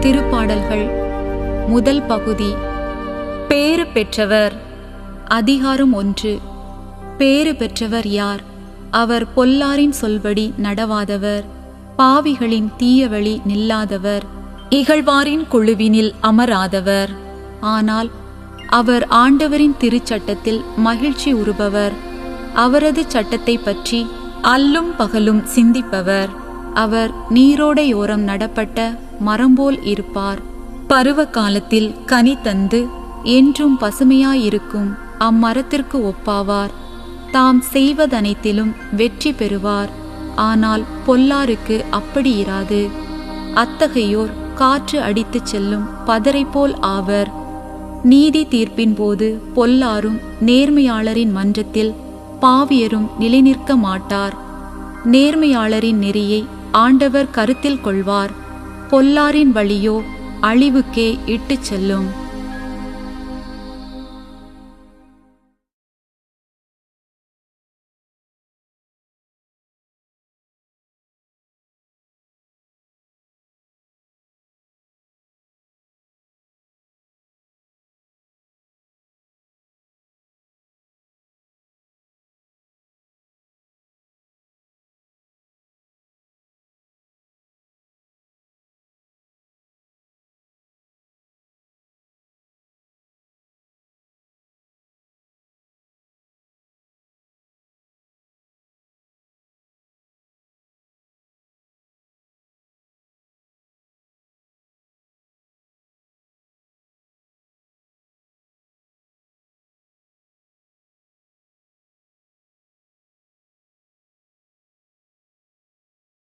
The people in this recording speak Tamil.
திருப்பாடல்கள் முதல் பகுதி. பேறு பெற்றவர். அதிகாரம் 1. பேறு பெற்றவர் யார்? அவர் பொல்லாரின் சொல்படி நடவாதவர், பாவிகளின் தீய வழி நில்லாதவர், இகழ்வாரின் குழுவினில் அமராதவர். ஆனால் அவர் ஆண்டவரின் திருச்சட்டத்தில் மகிழ்ச்சி உறுபவர். அவரது சட்டத்தை பற்றி அல்லும் பகலும் சிந்திப்பவர். அவர் நீரோடையோரம் நடப்பட்ட மரம்போல் இருப்பார். பருவ காலத்தில் கனி தந்து என்றும் பசுமையாயிருக்கும் அம்மரத்திற்கு ஒப்பாவார். தாம் செய்வதனைத்திலும் வெற்றி பெறுவார். ஆனால் பொல்லாருக்கு அப்படி இராது. அத்தகையோர் காற்று அடித்துச் செல்லும் பதரை போல் ஆவர். நீதி தீர்ப்பின் போது பொல்லாரும் நேர்மையாளரின் மன்றத்தில் பாவியரும் நிலைநிற்க மாட்டார். நேர்மையாளரின் நெறியை ஆண்டவர் கருத்தில் கொள்வார். பொல்லாரின் வழியோ அழிவுக்கே இட்டுச் செல்லும்.